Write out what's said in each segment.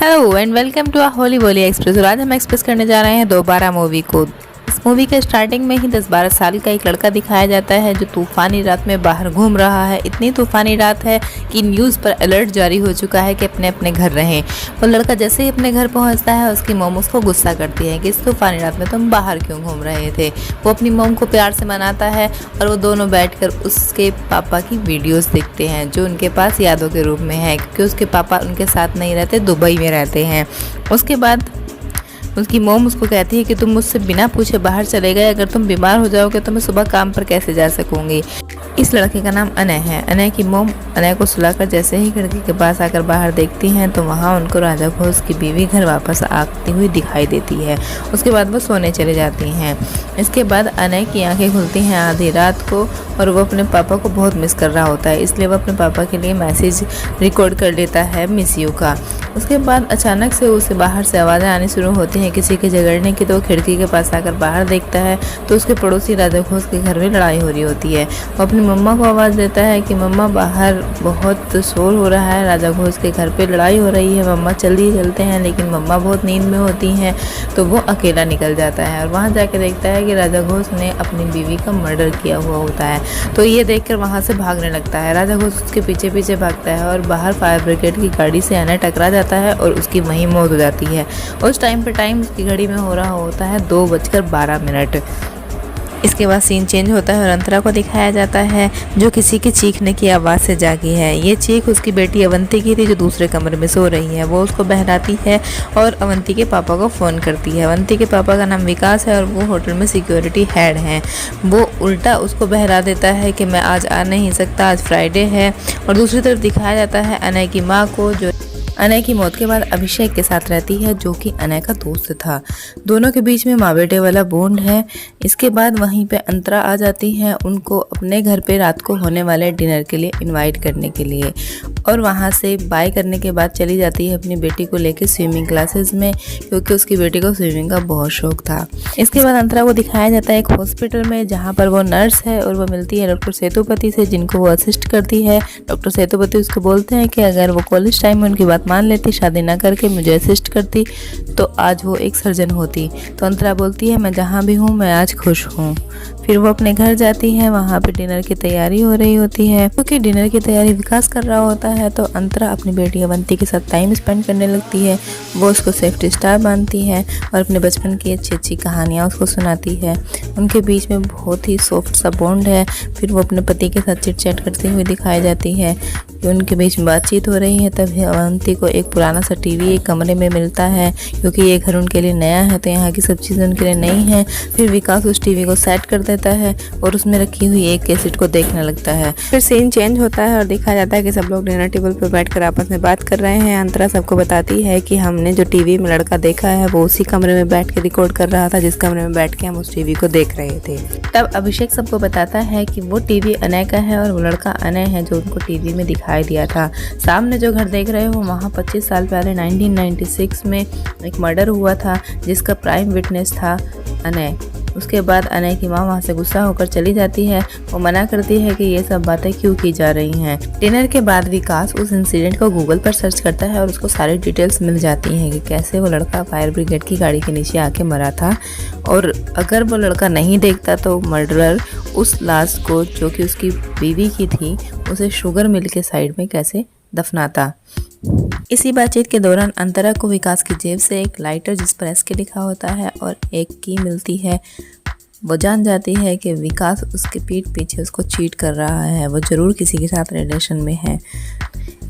Hello and welcome to Holi Boli Express. और आज हम एक्सप्रेस करने जा रहे हैं दोबारा मूवी को। इस मूवी के स्टार्टिंग में ही 10-12 साल का एक लड़का दिखाया जाता है जो तूफानी रात में बाहर घूम रहा है। इतनी तूफानी रात है कि न्यूज़ पर अलर्ट जारी हो चुका है कि अपने अपने घर रहें। वो लड़का जैसे ही अपने घर पहुंचता है उसकी मोम उसको गुस्सा करती है कि इस तूफानी रात में तुम बाहर क्यों घूम रहे थे। वो अपनी मोम को प्यार से मनाता है और वो दोनों बैठकर उसके पापा की वीडियोस देखते हैं जो उनके पास यादों के रूप में है, क्योंकि उसके पापा उनके साथ नहीं रहते, दुबई में रहते हैं। उसके बाद उसकी मोम उसको कहती है कि तुम मुझसे बिना पूछे बाहर चले गए, अगर तुम बीमार हो जाओगे तो मैं सुबह काम पर कैसे जा सकूंगी। इस लड़के का नाम अनय है। अनय की मोम अनय को सुलाकर जैसे ही खिड़की के पास आकर बाहर देखती हैं तो वहाँ उनको राजा घोष की बीवी घर वापस आती हुई दिखाई देती है। उसके बाद वो सोने चले जाती हैं। इसके बाद अनय की आंखें खुलती हैं आधी रात को और वो अपने पापा को बहुत मिस कर रहा होता है, इसलिए वो अपने पापा के लिए मैसेज रिकॉर्ड कर लेता है मिस यू का। उसके बाद अचानक से उसे बाहर से आवाज़ें आनी शुरू होती हैं किसी के झगड़ने की। तो वो खिड़की के पास आकर बाहर देखता है तो उसके पड़ोसी राजा घोष के घर में लड़ाई हो रही होती है। वो अपनी मम्मा को आवाज़ देता है कि मम्मा बाहर बहुत शोर हो रहा है, राजा घोष के घर पे लड़ाई हो रही है, मम्मा जल्दी चलते हैं। लेकिन मम्मा बहुत नींद में होती हैं तो वो अकेला निकल जाता है और वहाँ जाके देखता है कि राजा घोष ने अपनी बीवी का मर्डर किया हुआ होता है। तो ये देखकर वहाँ से भागने लगता है। राजा घोष उसके पीछे पीछे भागता है और बाहर फायर ब्रिगेड की गाड़ी से अनय टकरा जाता है और उसकी वहीं मौत हो जाती है। उस टाइम पे टाइम उसकी घड़ी में हो रहा होता है 2:12। इसके बाद सीन चेंज होता है और अंतरा को दिखाया जाता है जो किसी के चीखने की आवाज़ से जागी है। ये चीख उसकी बेटी अवंती की थी जो दूसरे कमरे में सो रही है। वो उसको बहलाती है और अवंती के पापा को फ़ोन करती है। अवंती के पापा का नाम विकास है और वो होटल में सिक्योरिटी हेड हैं। वो उल्टा उसको बहला देता है कि मैं आज आ नहीं सकता, आज फ्राइडे है। और दूसरी तरफ दिखाया जाता है अनय की माँ को जो अनय की मौत के बाद अभिषेक के साथ रहती है जो कि अनय का दोस्त था। दोनों के बीच में माँ बेटे वाला बॉन्ड है। इसके बाद वहीं पे अंतरा आ जाती है उनको अपने घर पे रात को होने वाले डिनर के लिए इनवाइट करने के लिए, और वहाँ से बाय करने के बाद चली जाती है अपनी बेटी को लेके स्विमिंग क्लासेस में, क्योंकि उसकी बेटी को स्विमिंग का बहुत शौक था। इसके बाद अंतरा को दिखाया जाता है एक हॉस्पिटल में जहाँ पर वो नर्स है और वो मिलती है डॉक्टर सेतुपति से जिनको वो असिस्ट करती है। डॉक्टर सेतुपति उसको बोलते हैं कि अगर वो कॉलेज टाइम में उनकी बात मान लेती, शादी ना करके मुझे असिस्ट करती तो आज वो एक सर्जन होती। तो अंतरा बोलती है मैं जहाँ भी हूँ मैं आज खुश हूँ। फिर वो अपने घर जाती है। वहाँ पे डिनर की तैयारी हो रही होती है, क्योंकि डिनर की तैयारी विकास कर रहा होता है। तो अंतरा अपनी बेटी अवंती के साथ टाइम स्पेंड करने लगती है। वो उसको सेफ्टी स्टार मानती है और अपने बचपन की अच्छी अच्छी कहानियाँ उसको सुनाती है। उनके बीच में बहुत ही सॉफ्ट सा बॉन्ड है। फिर वो अपने पति के साथ चिट चैट करती हुई दिखाई जाती है कि उनके बीच में बातचीत हो रही है। तभी अवंती को एक पुराना सा टीवी एक कमरे में मिलता है, क्योंकि ये घर उनके लिए नया है तो यहाँ की सब चीज़ें उनके लिए नई हैं। फिर विकास उस टीवी को सेट कर देता है और उसमें रखी हुई एक कैसेट को देखने लगता है। फिर सीन चेंज होता है और दिखाया जाता है कि सब लोग डिनर टेबल पर बैठकर आपस में बात कर रहे हैं। अंतरा सबको बताती है कि हमने जो टीवी में लड़का देखा है वो उसी कमरे में बैठ के रिकॉर्ड कर रहा था जिस कमरे में बैठ के हम उस टीवी को देख रहे थे। तब अभिषेक सबको बताता है कि वो टीवी अनय का है और वो लड़का अनय है जो उनको टीवी में दिखाई दिया था। सामने जो घर देख रहे हो वहाँ 25 साल पहले 1996 में एक मर्डर हुआ था जिसका प्राइम विटनेस था अनय। उसके बाद अनय की माँ वहाँ से गुस्सा होकर चली जाती है। वो मना करती है कि ये सब बातें क्यों की जा रही हैं। डिनर के बाद विकास उस इंसिडेंट को गूगल पर सर्च करता है और उसको सारी डिटेल्स मिल जाती हैं कि कैसे वो लड़का फायर ब्रिगेड की गाड़ी के नीचे आके मरा था, और अगर वो लड़का नहीं देखता तो मर्डरर उस लाश को जो कि उसकी बीवी की थी उसे शुगर मिल के साइड में कैसे दफनाता। इसी बातचीत के दौरान अंतरा को विकास की जेब से एक लाइटर जिस पर एस के लिखा होता है और एक की मिलती है। वो जान जाती है कि विकास उसके पीठ पीछे उसको चीट कर रहा है, वो ज़रूर किसी के साथ रिलेशन में है।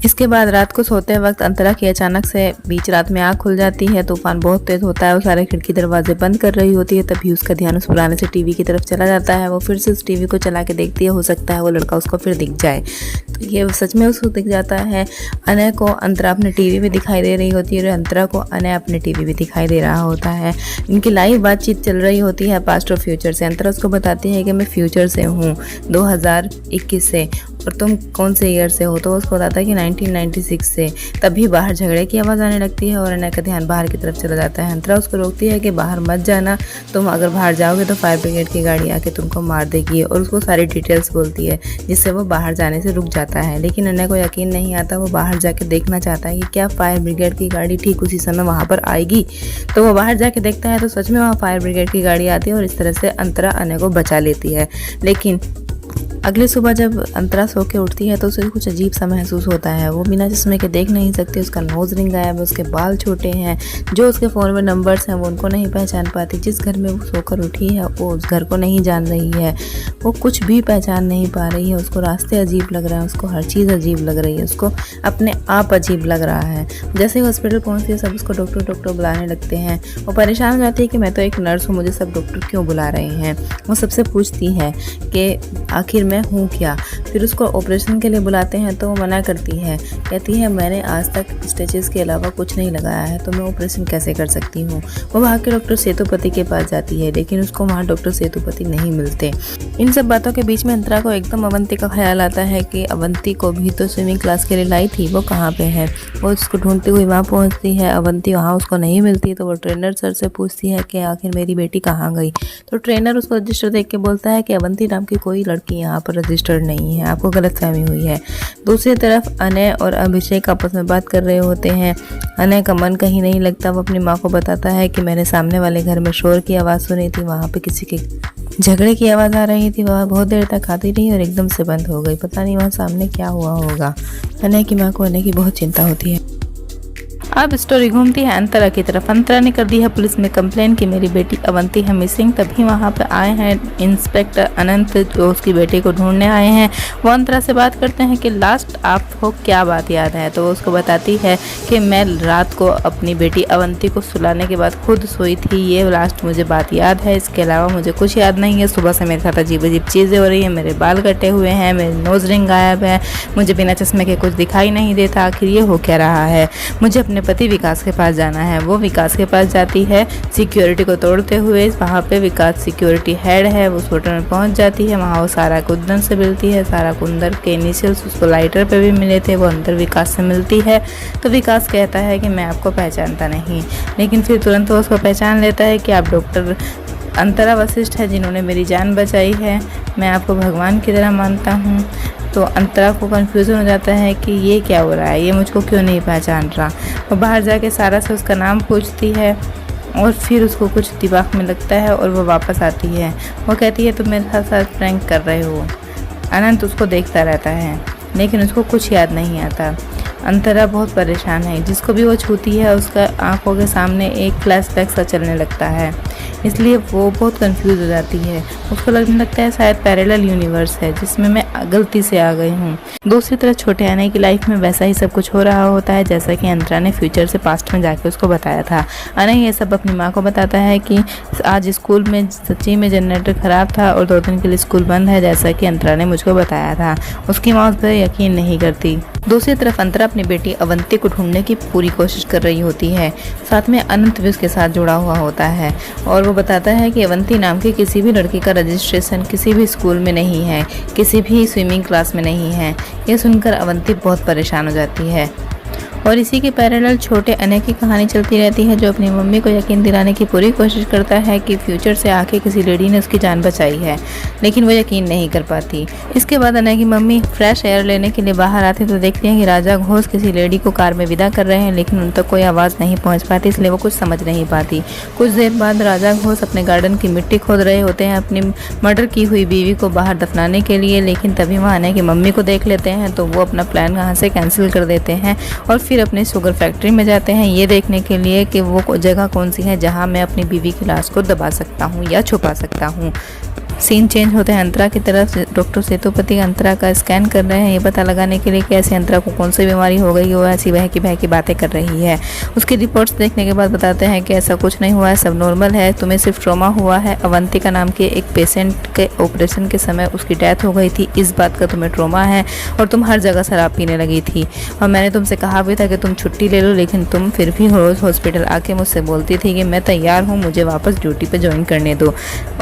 इसके बाद रात को सोते वक्त अंतरा की अचानक से बीच रात में आँख खुल जाती है। तूफान बहुत तेज होता है, वो सारे खिड़की दरवाजे बंद कर रही होती है। तभी उसका ध्यान उस पुराने से टीवी की तरफ चला जाता है। वो फिर से उस टीवी को चला के देखती है, हो सकता है वो लड़का उसको फिर दिख जाए। तो ये सच में उसको दिख जाता है। अनय को अंतरा अपने टीवी में दिखाई दे रही होती है और अंतरा को अनय अपने टीवी में दिखाई दे रहा होता है। इनकी लाइव बातचीत चल रही होती है पास्ट और फ्यूचर से। अंतरा उसको बताती है कि मैं फ्यूचर से हूँ 2021 से, और तुम कौन से ईयर से हो, तो उसको बताता है कि 1996 से। तभी बाहर झगड़े की आवाज़ आने लगती है और अनय का ध्यान बाहर की तरफ चला जाता है। अंतरा उसको रोकती है कि बाहर मत जाना, तुम अगर बाहर जाओगे तो फायर ब्रिगेड की गाड़ी आके तुमको मार देगी, और उसको सारी डिटेल्स बोलती है, जिससे वो बाहर जाने से रुक जाता है। लेकिन अनय को यकीन नहीं आता, वो बाहर जाके देखना चाहता है कि क्या फायर ब्रिगेड की गाड़ी ठीक उसी समय वहाँ पर आएगी। तो वो बाहर जाके देखता है तो सच में वहाँ फायर ब्रिगेड की गाड़ी आती है और इस तरह से अंतरा अनय को बचा लेती है। लेकिन अगली सुबह जब अंतरा सो के उठती है तो उसे कुछ अजीब सा महसूस होता है। वो बिना चश्मे के देख नहीं सकती, उसका नोज रिंग गायब है, उसके बाल छोटे हैं, जो उसके फ़ोन में नंबर्स हैं वो उनको नहीं पहचान पाती। जिस घर में वो सोकर उठी है वो उस घर को नहीं जान रही है, वो कुछ भी पहचान नहीं पा रही है। उसको रास्ते अजीब लग रहे हैं, उसको हर चीज़ अजीब लग रही है, उसको अपने आप अजीब लग रहा है। जैसे ही हॉस्पिटल पहुँचती है सब उसको डॉक्टर डॉक्टर बुलाने लगते हैं। वो परेशान हो जाती है कि मैं तो एक नर्स हूँ, मुझे सब डॉक्टर क्यों बुला रहे हैं। वो सबसे पूछती है कि आखिर मैं हूँ क्या। फिर उसको ऑपरेशन के लिए बुलाते हैं तो वो मना करती है, कहती है मैंने आज तक स्टिचेस के अलावा कुछ नहीं लगाया है, तो मैं ऑपरेशन कैसे कर सकती हूँ। वो भाग के डॉक्टर सेतुपति के पास जाती है, लेकिन उसको वहाँ डॉक्टर सेतुपति नहीं मिलते। इन सब बातों के बीच में अंतरा को एकदम अवंती का ख्याल आता है कि अवंती को भी तो स्विमिंग क्लास के लिए लाई थी, वो कहाँ पे है। वो उसको ढूंढती हुई वहाँ पहुँचती है, अवंती वहाँ उसको नहीं मिलती, तो वो ट्रेनर सर से पूछती है कि आखिर मेरी बेटी कहाँ गई। तो ट्रेनर उसको रजिस्टर देख के बोलता है कि अवंती नाम की कोई लड़की यहाँ पर रजिस्टर्ड नहीं है, आपको गलतफहमी हुई है। दूसरी तरफ अनय और अभिषेक आपस में बात कर रहे होते हैं। अनय का मन कहीं नहीं लगता, वो अपनी माँ को बताता है कि मैंने सामने वाले घर में शोर की आवाज़ सुनी थी, वहाँ पे किसी के झगड़े की आवाज़ आ रही थी। वह बहुत देर तक आती रही और एकदम से बंद हो गई, पता नहीं वहाँ सामने क्या हुआ होगा। अनय की माँ को अनय की बहुत चिंता होती है। अब स्टोरी घूमती है अंतरा की तरफ। अंतरा ने कर दी है पुलिस में कंप्लेन कि मेरी बेटी अवंती है मिसिंग। तभी वहाँ पे आए हैं इंस्पेक्टर अनंत, जो उसकी बेटी को ढूंढने आए हैं। वो अंतरा से बात करते हैं कि लास्ट आपको क्या बात याद है। तो वो उसको बताती है कि मैं रात को अपनी बेटी अवंती को सुलाने के बाद खुद सोई थी, ये लास्ट मुझे बात याद है, इसके अलावा मुझे कुछ याद नहीं है। सुबह से मेरे साथ अजीब अजीब चीज़ें हो रही हैं, मेरे बाल कटे हुए हैं, मेरे नोज रिंग गायब है, मुझे बिना चश्मे के कुछ दिखाई नहीं देता, आखिर ये हो क्या रहा है। मुझे अपने पति विकास के पास जाना है। वो विकास के पास जाती है सिक्योरिटी को तोड़ते हुए। वहाँ पे विकास सिक्योरिटी हेड है, वो उस होटल में पहुँच जाती है। वहाँ वो सारा कुंदन से मिलती है। सारा कुंदन के इनिशियल्स उसको लाइटर पे भी मिले थे। वो अंदर विकास से मिलती है तो विकास कहता है कि मैं आपको पहचानता नहीं, लेकिन फिर तुरंत वो उसको पहचान लेता है कि आप डॉक्टर अंतरा वशिष्ठ है जिन्होंने मेरी जान बचाई है, मैं आपको भगवान की तरह मानता हूँ। तो अंतरा को कन्फ्यूज़न हो जाता है कि ये क्या हो रहा है, ये मुझको क्यों नहीं पहचान रहा। वो बाहर जाके सारा से उसका नाम पूछती है और फिर उसको कुछ दिमाग में लगता है और वो वापस आती है। वो कहती है तुम मेरे साथ प्रैंक कर रहे हो। अनंत उसको देखता रहता है लेकिन उसको कुछ याद नहीं आता। अंतरा बहुत परेशान है, जिसको भी वो छूती है उसका आंखों के सामने एक फ्लैशबैक सा चलने लगता है, इसलिए वो बहुत कंफ्यूज हो जाती है। उसको लगने लगता है शायद पैरेलल यूनिवर्स है जिसमें मैं गलती से आ गई हूँ। दूसरी तरफ छोटे अनय की लाइफ में वैसा ही सब कुछ हो रहा होता है जैसा कि अंतरा ने फ्यूचर से पास्ट में जाके उसको बताया था। अनय ये सब अपनी माँ को बताता है कि आज स्कूल में सच्ची में जनरेटर ख़राब था और 2 दिन के लिए स्कूल बंद है, जैसा कि अंतरा ने मुझको बताया था। उसकी माँ उस पर यकीन नहीं करती। दूसरी तरफ अंतरा अपनी बेटी अवंती को ढूंढने की पूरी कोशिश कर रही होती है। साथ में अनंत भी उसके साथ जुड़ा हुआ होता है और वो बताता है कि अवंती नाम की किसी भी लड़की का रजिस्ट्रेशन किसी भी स्कूल में नहीं है, किसी भी स्विमिंग क्लास में नहीं है। ये सुनकर अवंती बहुत परेशान हो जाती है और इसी के पैरेलल छोटे अनय की कहानी चलती रहती है, जो अपनी मम्मी को यकीन दिलाने की पूरी कोशिश करता है कि फ्यूचर से आके किसी लेडी ने उसकी जान बचाई है, लेकिन वो यकीन नहीं कर पाती। इसके बाद अनय की मम्मी फ्रेश एयर लेने के लिए बाहर आती तो देखती हैं कि राजा घोष किसी लेडी को कार में विदा कर रहे हैं, लेकिन उन तक कोई आवाज़ नहीं पहुँच पाती, इसलिए वो कुछ समझ नहीं पाती। कुछ देर बाद राजा घोष अपने गार्डन की मिट्टी खोद रहे होते हैं अपनी मर्डर की हुई बीवी को बाहर दफनाने के लिए, लेकिन तभी वहाँ अनय की मम्मी को देख लेते हैं तो वो अपना प्लान वहाँ से कैंसिल कर देते हैं और फिर अपने शुगर फैक्ट्री में जाते हैं ये देखने के लिए कि वो जगह कौन सी है जहां मैं अपनी बीवी की लाश को दबा सकता हूं या छुपा सकता हूं। सीन चेंज होते हैं अंतरा की तरफ। डॉक्टर सेतुपति अंतरा का स्कैन कर रहे हैं ये पता लगाने के लिए कि ऐसे अंतरा को कौन सी बीमारी हो गई, वो ऐसी बहकी बातें कर रही है। उसकी रिपोर्ट्स देखने के बाद बताते हैं कि ऐसा कुछ नहीं हुआ है, सब नॉर्मल है, तुम्हें सिर्फ ट्रॉमा हुआ है। अवंतिका नाम के एक पेशेंट के ऑपरेशन के समय उसकी डेथ हो गई थी, इस बात का तुम्हें ट्रॉमा है और तुम हर जगह शराब पीने लगी थी और मैंने तुमसे कहा भी था कि तुम छुट्टी ले लो, लेकिन तुम फिर भी रोज़ हॉस्पिटल आके मुझसे बोलती थी कि मैं तैयार हूँ, मुझे वापस ड्यूटी पर ज्वाइन करने दो।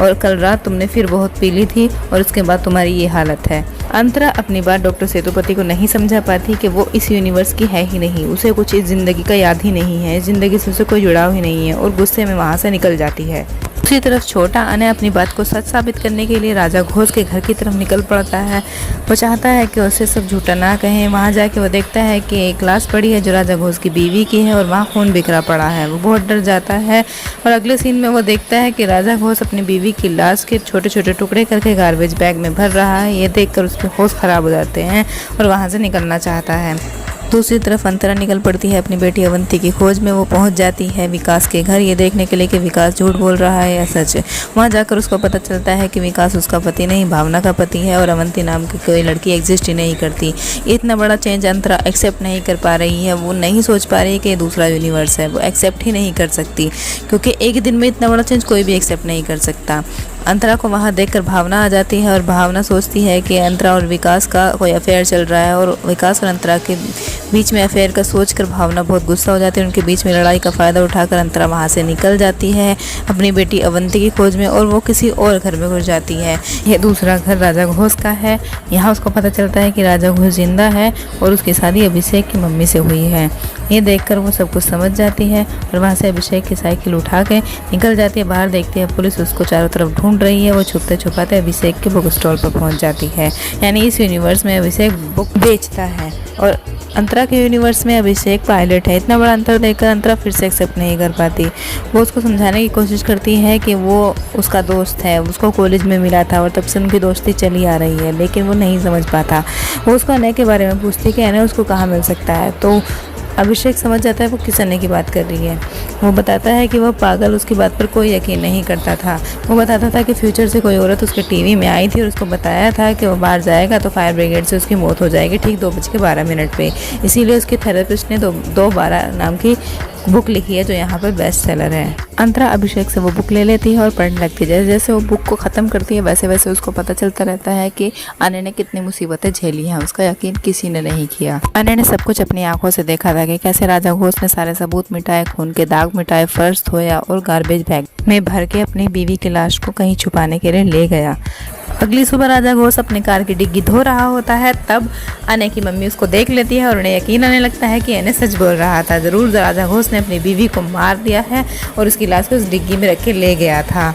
और कल रात तुमने फिर फिर बहुत पीली थी और उसके बाद तुम्हारी ये हालत है। अंतरा अपनी बात डॉक्टर सेतुपति को नहीं समझा पाती कि वो इस यूनिवर्स की है ही नहीं, उसे कुछ इस जिंदगी का याद ही नहीं है, जिंदगी से उसे कोई जुड़ाव ही नहीं है और गुस्से में वहाँ से निकल जाती है। दूसरी तरफ छोटा अनय अपनी बात को सच साबित करने के लिए राजा घोष के घर की तरफ निकल पड़ता है। वो चाहता है कि उसे सब झूठा ना कहें। वहाँ जाके वो देखता है कि एक लाश पड़ी है जो राजा घोष की बीवी की है और वहाँ खून बिखरा पड़ा है। वो बहुत डर जाता है और अगले सीन में वो देखता है कि राजा घोष अपनी बीवी की लाश के छोटे छोटे टुकड़े करके गार्बेज बैग में भर रहा है। ये देखकर उसके होश खराब हो जाते हैं और वहाँ से निकलना चाहता है। दूसरी तरफ अंतरा निकल पड़ती है अपनी बेटी अवंती की खोज में। वो पहुंच जाती है विकास के घर ये देखने के लिए कि विकास झूठ बोल रहा है या सच। वहां जाकर उसको पता चलता है कि विकास उसका पति नहीं, भावना का पति है और अवंती नाम की कोई लड़की एग्जिस्ट ही नहीं करती। इतना बड़ा चेंज अंतरा एक्सेप्ट नहीं कर पा रही है। वो नहीं सोच पा रही कि ये दूसरा यूनिवर्स है। वो एक्सेप्ट ही नहीं कर सकती क्योंकि एक दिन में इतना बड़ा चेंज कोई भी एक्सेप्ट नहीं कर सकता। अंतरा को वहाँ देखकर भावना आ जाती है और भावना सोचती है कि अंतरा और विकास का कोई अफेयर चल रहा है और विकास और अंतरा के बीच में अफेयर का सोचकर भावना बहुत गुस्सा हो जाती है। उनके बीच में लड़ाई का फ़ायदा उठाकर अंतरा वहाँ से निकल जाती है अपनी बेटी अवंती की खोज में और वो किसी और घर में घुस जाती है। यह दूसरा घर राजा घोष का है। यहाँ उसको पता चलता है कि राजा घोष जिंदा है और उसकी शादी अभिषेक की मम्मी से हुई है। ये देखकर वो सब कुछ समझ जाती है और वहाँ से अभिषेक की साइकिल उठा के निकल जाती है। बाहर देखती है पुलिस उसको चारों तरफ ढूंढ रही है। वो छुपते छुपाते अभिषेक के बुक स्टॉल पर पहुँच जाती है। यानी इस यूनिवर्स में अभिषेक बुक बेचता है और अंतरा के यूनिवर्स में अभिषेक पायलट है। इतना बड़ा अंतर देखकर अंतरा फिर से एक्सेप्ट नहीं कर पाती। वो उसको समझाने की कोशिश करती है कि वो उसका दोस्त है, उसको कॉलेज में मिला था और तब से उनकी दोस्ती चली आ रही है, लेकिन वो नहीं समझ पाता। वो उसको अनय के बारे में पूछती कि अनय उसको कहाँ मिल सकता है, तो अभिषेक समझ जाता है वो किस अनय की बात कर रही है। वो बताता है कि वह पागल उसकी बात पर कोई यकीन नहीं करता था। वो बताता था कि फ्यूचर से कोई औरत उसके टीवी में आई थी और उसको बताया था कि वो बाहर जाएगा तो फायर ब्रिगेड से उसकी मौत हो जाएगी ठीक 2:12 पे। इसीलिए उसके थेरेपिस्ट ने 2:12 नाम की बुक लिखी है जो यहाँ पर बेस्ट सेलर है। अंतरा अभिषेक से वो बुक ले लेती है और पढ़ने लगती है। जैसे जैसे वो बुक को ख़त्म करती है वैसे वैसे उसको पता चलता रहता है कि अनय ने कितनी मुसीबतें झेली हैं। उसका यकीन किसी ने नहीं किया। अनय ने सब कुछ अपनी आंखों से देखा था कि कैसे राजा घोष ने सारे सबूत मिटाए, खून के दाग मिटाए, फर्श धोया और गार्बेज बैग में भर के अपनी बीवी की लाश को कहीं छुपाने के लिए ले गया। अगली सुबह राजा घोष अपनी कार की डिग्गी धो रहा होता है। तब अनय की मम्मी उसको देख लेती है और उन्हें यकीन आने लगता है कि अनय सच बोल रहा था। ज़रूर राजा घोष ने अपनी बीवी को मार दिया है और उसकी लाश को उस डिग्गी में रख के ले गया था।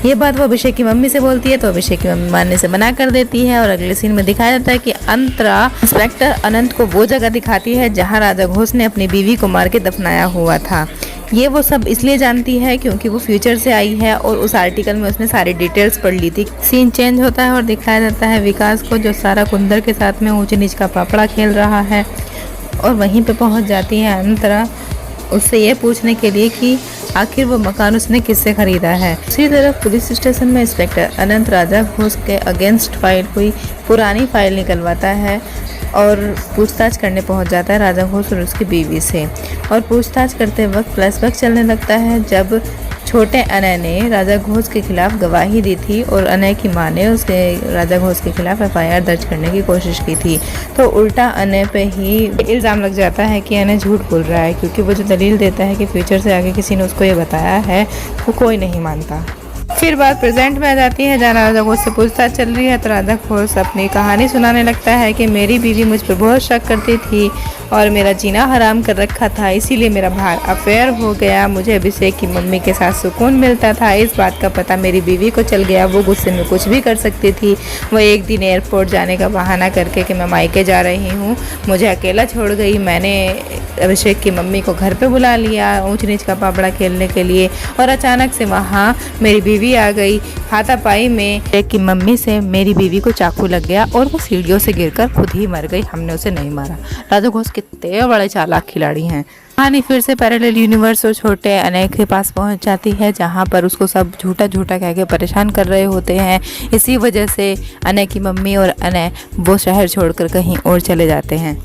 ये बात वो अभिषेक की मम्मी से बोलती है तो अभिषेक की मम्मी मानने से मना कर देती है और अगले सीन में दिखाया जाता है कि अंतरा इंस्पेक्टर अनंत को वो जगह दिखाती है जहाँ राजा घोष ने अपनी बीवी को मार के दफनाया हुआ था। ये वो सब इसलिए जानती है क्योंकि वो फ्यूचर से आई है और उस आर्टिकल में उसने सारी डिटेल्स पढ़ ली थी। सीन चेंज होता है और दिखाया जाता है विकास को जो सारा कुंदर के साथ में ऊंच नीच का पापड़ा खेल रहा है और वहीं पे पहुंच जाती है अंतरा उससे ये पूछने के लिए कि आखिर वो मकान उसने किससे खरीदा है। दूसरी तरफ पुलिस स्टेशन में इंस्पेक्टर अनंत राजा घोष के अगेंस्ट फाइल हुई पुरानी फाइल निकलवाता है और पूछताछ करने पहुंच जाता है राजा घोष और उसकी बीवी से। और पूछताछ करते वक्त फ्लैशबैक चलने लगता है जब छोटे अनय ने राजा घोष के खिलाफ गवाही दी थी और अनय की मां ने उसके राजा घोष के खिलाफ FIR दर्ज करने की कोशिश की थी। तो उल्टा अनय पे ही इल्ज़ाम लग जाता है कि अनय झूठ बोल रहा है क्योंकि वो जो दलील देता है कि फ्यूचर से आगे किसी ने उसको ये बताया है वो कोई नहीं मानता। फिर बात प्रेजेंट में आ जाती है जहाँ राजा घोष से पूछताछ चल रही है तो राजा घोष अपनी कहानी सुनाने लगता है कि मेरी बीवी मुझ पर बहुत शक करती थी और मेरा जीना हराम कर रखा था, इसीलिए मेरा बाहर अफेयर हो गया। मुझे अभिषेक की मम्मी के साथ सुकून मिलता था। इस बात का पता मेरी बीवी को चल गया। वो गुस्से में कुछ भी कर सकती थी। वो एक दिन एयरपोर्ट जाने का बहाना करके कि मैं मायके जा रही हूँ मुझे अकेला छोड़ गई। मैंने अभिषेक की मम्मी को घर पे बुला लिया ऊंच नीच का पापड़ा खेलने के लिए और अचानक से वहाँ मेरी बीवी आ गई। हाथापाई में अभिषेक की मम्मी से मेरी बीवी को चाकू लग गया और वो सीढ़ियों से गिरकर खुद ही मर गई। हमने उसे नहीं मारा। राजा घोष कितने बड़े चालाक खिलाड़ी हैं। कहानी फिर से पैरेलल यूनिवर्स और छोटे अनय के पास पहुंच जाती है जहां पर उसको सब झूठा झूठा कह के परेशान कर रहे होते हैं। इसी वजह से अनय की मम्मी और अनय वो शहर छोड़कर कहीं और चले जाते हैं।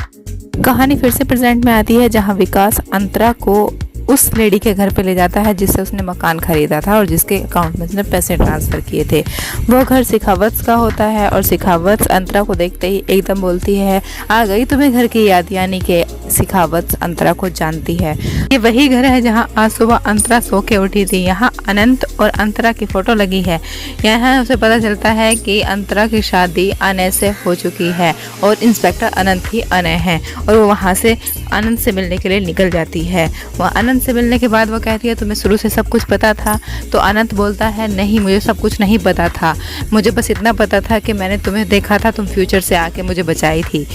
कहानी फिर से प्रेजेंट में आती है जहां विकास अंतरा को उस लेडी के घर पे ले जाता है जिससे उसने मकान खरीदा था और जिसके अकाउंट में उसने पैसे ट्रांसफ़र किए थे। वो घर सिखावत का होता है और सिखावत अंतरा को देखते ही एकदम बोलती है, आ गई तुम्हें घर की याद, यानी कि सिखावत अंतरा को जानती है। ये वही घर है जहाँ आज सुबह अंतरा सो के उठी थी। यहाँ अनंत और अंतरा की फ़ोटो लगी है। यहाँ उसे पता चलता है कि अंतरा की शादी अनय से हो चुकी है और इंस्पेक्टर अनंत ही अनय हैं और वो वहाँ से अनंत से मिलने के लिए निकल जाती है। वह अनंत से मिलने के बाद वो कहती है, तुम्हें शुरू से सब कुछ पता था? तो अनंत बोलता है, नहीं, मुझे सब कुछ नहीं पता था, मुझे बस इतना पता था कि मैंने तुम्हें देखा था, तुम फ्यूचर से आके मुझे बचाई थी।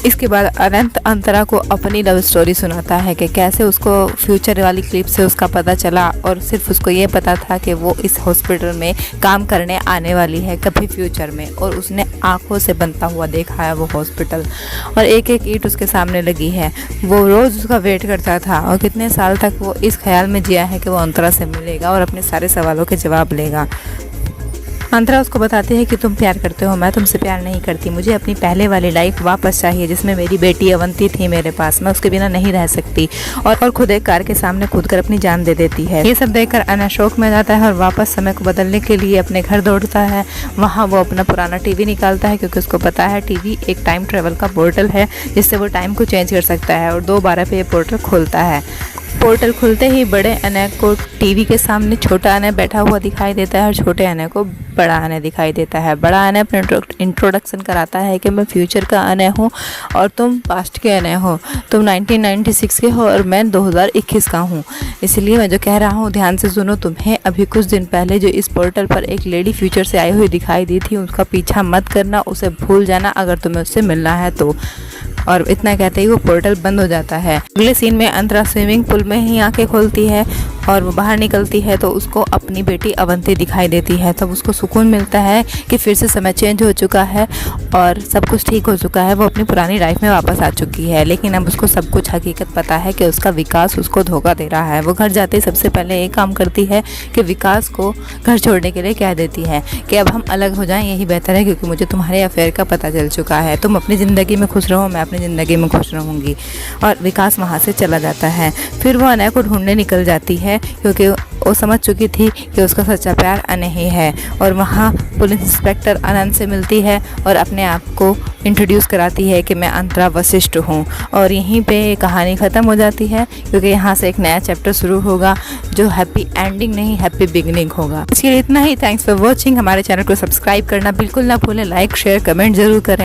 इसके बाद अनंत अंतरा को अपनी लव स्टोरी सुनाता है कि कैसे उसको फ्यूचर वाली क्लिप से उसका पता चला और सिर्फ उसको ये पता था कि वो इस हॉस्पिटल में काम करने आने वाली है कभी फ्यूचर में, और उसने आंखों से बनता हुआ देखा है वो हॉस्पिटल और एक एक ईंट उसके सामने लगी है। वो रोज़ उसका वेट करता था और कितने साल तक वो इस ख्याल में जिया है कि वो अंतरा से मिलेगा और अपने सारे सवालों के जवाब लेगा। अंतरा उसको बताती है कि तुम प्यार करते हो, मैं तुमसे प्यार नहीं करती, मुझे अपनी पहले वाली लाइफ वापस चाहिए जिसमें मेरी बेटी अवंती थी मेरे पास, मैं उसके बिना नहीं रह सकती। और खुद एक कार के सामने कूद कर अपनी जान दे देती है। ये सब देखकर अनय शौक में जाता है और वापस समय को बदलने के लिए अपने घर दौड़ता है। वहाँ वो अपना पुराना टीवी निकालता है क्योंकि उसको पता है टीवी एक टाइम ट्रेवल का पोर्टल है जिससे वो टाइम को चेंज कर सकता है और 2:12 पे ये पोर्टल खुलता है। पोर्टल खुलते ही बड़े अनय को टीवी के सामने छोटा अनय बैठा हुआ दिखाई देता है और छोटे अनय को बड़ा अनय दिखाई देता है। बड़ा अनय अपने इंट्रोडक्शन कराता है कि मैं फ्यूचर का अनय हूँ और तुम पास्ट के अनय हो, तुम 1996 के हो और मैं 2021 का हूँ, इसलिए मैं जो कह रहा हूँ ध्यान से सुनो। तुम्हें अभी कुछ दिन पहले जो इस पोर्टल पर एक लेडी फ्यूचर से आई हुई दिखाई दी थी, उसका पीछा मत करना, उसे भूल जाना अगर तुम्हें उससे मिलना है तो। और इतना कहते ही वो पोर्टल बंद हो जाता है। अगले सीन में अंतरा स्विमिंग पूल में ही आंखें खोलती है और वो बाहर निकलती है तो उसको अपनी बेटी अवंती दिखाई देती है। तब उसको सुकून मिलता है कि फिर से समय चेंज हो चुका है और सब कुछ ठीक हो चुका है, वो अपनी पुरानी लाइफ में वापस आ चुकी है। लेकिन अब उसको सब कुछ हकीकत पता है कि उसका विकास उसको धोखा दे रहा है। वो घर जाते ही सबसे पहले एक काम करती है कि विकास को घर छोड़ने के लिए कह देती है कि अब हम अलग हो जाएं, यही बेहतर है, क्योंकि मुझे तुम्हारे अफेयर का पता चल चुका है, तुम अपनी ज़िंदगी में खुश रहो, मैं अपनी ज़िंदगी में खुश रहूँगी। और विकास वहाँ से चला जाता है। फिर वो अनय को ढूंढने निकल जाती है क्योंकि वो समझ चुकी थी कि उसका सच्चा प्यार अनय ही है। और वहाँ पुलिस इंस्पेक्टर अनंत से मिलती है और अपने आप को इंट्रोड्यूस कराती है कि मैं अंतरा वशिष्ठ हूँ। और यहीं पे कहानी ख़त्म हो जाती है क्योंकि यहाँ से एक नया चैप्टर शुरू होगा जो हैप्पी एंडिंग नहीं हैप्पी बिगिनिंग होगा। इसके लिए इतना ही। Thanks for watching. हमारे चैनल को सब्सक्राइब करना बिल्कुल ना भूलें, लाइक शेयर कमेंट ज़रूर करें।